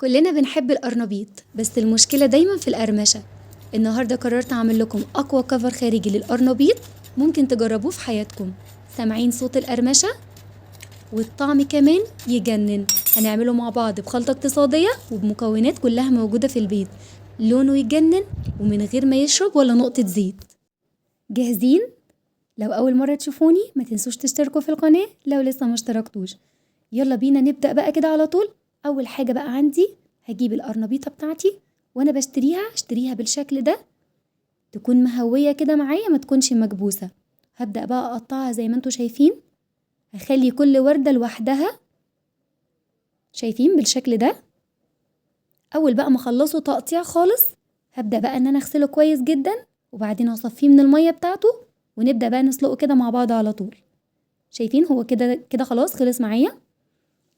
كلنا بنحب القرنبيط، بس المشكلة دايما في القرمشة. النهاردة قررت اعمل لكم اقوى كفر خارجي للقرنبيط ممكن تجربوه في حياتكم. سامعين صوت القرمشة؟ والطعم كمان يجنن. هنعمله مع بعض بخلطة اقتصادية وبمكونات كلها موجودة في البيت. لونه يجنن ومن غير ما يشرب ولا نقطة زيت. جاهزين؟ لو اول مرة تشوفوني ما تنسوش تشتركوا في القناة لو لسه ما اشتركتوش. يلا بينا نبدأ بقى كده على طول. اول حاجة بقى عندي هجيب القرنبيطة بتاعتي، وانا اشتريها بالشكل ده، تكون مهوية كده معايا، ما تكونش مكبوسة. هبدأ بقى اقطعها زي ما انتوا شايفين. هخلي كل وردة لوحدها، شايفين بالشكل ده. اول بقى ما اخلصه تقطيع خالص هبدأ بقى ان انا اغسله كويس جدا، وبعدين اصفيه من المية بتاعته، ونبدأ بقى نسلقه كده مع بعض على طول. شايفين هو كده كده خلاص خلص معايا.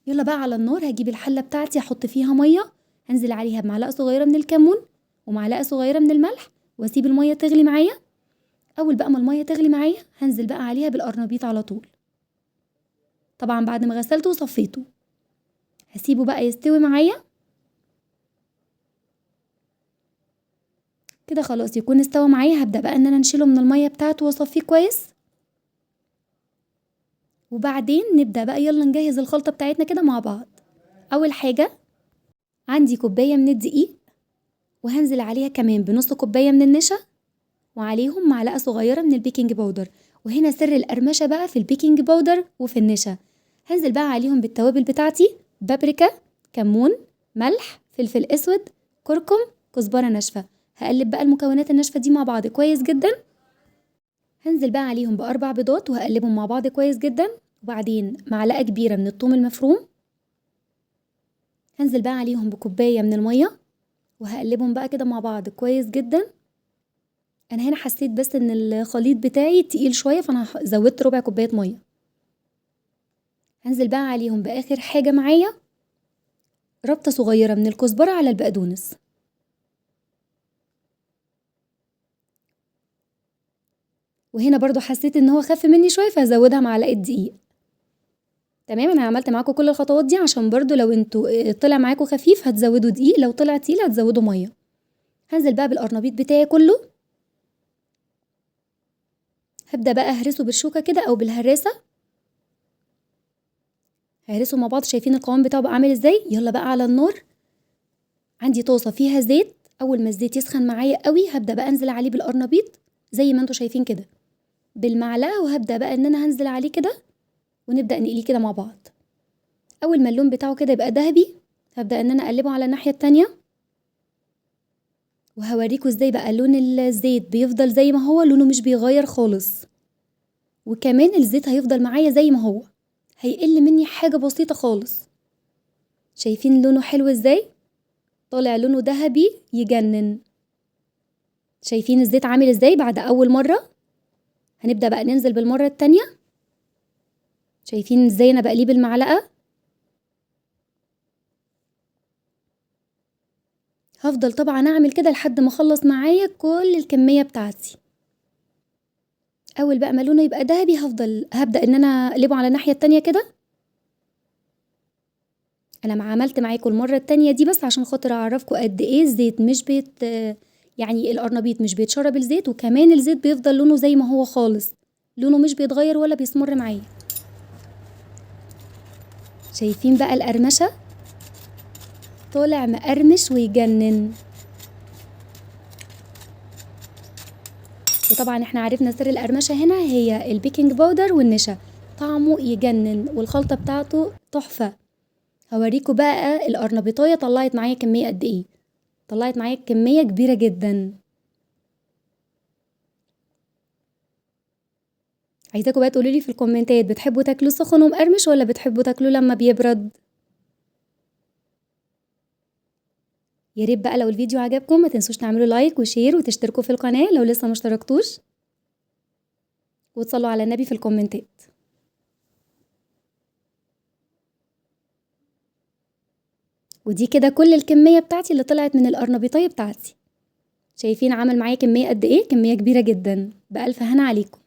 يلا بقى على النار هجيب الحلة بتاعتي احط فيها مية، هنزل عليها بمعلقة صغيرة من الكمون ومعلقة صغيرة من الملح، واسيب المية تغلي معايا. اول بقى ما المية تغلي معايا هنزل بقى عليها بالقرنبيط على طول، طبعا بعد ما غسلته وصفيته. هسيبه بقى يستوي معايا كده خلاص يكون استوى معايا. هبدأ بقى ان انا انشله من المية بتاعته واصفيه كويس، وبعدين نبدأ بقى يلا نجهز الخلطة بتاعتنا كده مع بعض. اول حاجة عندي كوباية من الدقيق، وهنزل عليها كمان بنص كوباية من النشا، وعليهم معلقة صغيرة من البيكنج باودر. وهنا سر القرمشة بقى في البيكنج باودر وفي النشا. هنزل بقى عليهم بالتوابل بتاعتي: بابريكا، كمون، ملح، فلفل اسود، كركم، كزبرة ناشفة. هقلب بقى المكونات الناشفة دي مع بعض كويس جدا. هنزل بقى عليهم بأربع بيضات وهقلبهم مع بعض كويس جدا، وبعدين معلقة كبيرة من الثوم المفروم. هنزل بقى عليهم بكوباية من المية وهقلبهم بقى كده مع بعض كويس جدا. انا هنا حسيت بس ان الخليط بتاعي تقيل شوية، فانا زودت ربع كوباية مية. هنزل بقى عليهم باخر حاجة معايا ربطة صغيرة من الكزبرة على البقدونس. وهنا برضو حسيت ان هو خف مني شوية فهزودها معلقة دقيق. تمام، انا عملت معاكم كل الخطوات دي عشان برضو لو انتوا طلع معاكم خفيف هتزودوا دقيق، لو طلع تقيل هتزودوا مية. هنزل بقى بالقرنبيط بتاعي كله، هبدأ بقى اهرسه بالشوكة كده او بالهراسة. هرسه مع بعض. شايفين القوام بتاعه بقى عامل ازاي؟ يلا بقى على النار عندي طاسة فيها زيت. اول ما الزيت يسخن معايا قوي هبدأ بقى انزل عليه بالقرنبيط زي ما انتوا شايفين كده بالمعلقة، وهبدأ بقى ان انا هنزل عليه كده ونبدأ نقليه كده مع بعض. اول ما اللون بتاعه كده يبقى ذهبي هبدأ ان انا اقلبه على الناحية التانية، وهوريكم ازاي بقى لون الزيت بيفضل زي ما هو، لونه مش بيغير خالص. وكمان الزيت هيفضل معايا زي ما هو، هيقل مني حاجة بسيطة خالص. شايفين لونه حلو ازاي؟ طالع لونه ذهبي يجنن. شايفين الزيت عامل ازاي بعد اول مرة؟ هنبدأ بقى ننزل بالمرة التانية. شايفين ازاي انا بقليه بالمعلقة؟ هفضل طبعا اعمل كده لحد ما اخلص معايا كل الكمية بتاعتي. اول بقى ما لونه يبقى ذهبي هبدأ ان انا اقلبه على الناحية التانية كده. انا ما عملت معاكم المرة التانية دي بس عشان خاطر اعرفكم قد ايه الزيت مش يعني القرنبيط مش بيتشرب الزيت، وكمان الزيت بيفضل لونه زي ما هو خالص، لونه مش بيتغير ولا بيسمر معايا. شايفين بقى القرمشة؟ طالع مقرمش ويجنن. وطبعا احنا عرفنا سر القرمشة هنا هي البيكنج باودر والنشا، طعمه يجنن والخلطة بتاعته تحفة. هوريكم بقى القرنبيطاية طلعت معايا كمية قد ايه. طلعت معايا كمية كبيرة جدا. عايزاكم بقى تقولولي في الكومنتات بتحبوا تاكلوه سخن ومقرمش ولا بتحبوا تاكلوه لما بيبرد. يا ريت بقى لو الفيديو عجبكم ما تنسوش تعملوا لايك وشير وتشتركوا في القناة لو لسه ما اشتركتوش، وتصلوا على النبي في الكومنتات. ودي كده كل الكمية بتاعتي اللي طلعت من القرنبيطية بتاعتي. شايفين عمل معايا كمية قد ايه؟ كمية كبيرة جدا. بألف هنا عليكم.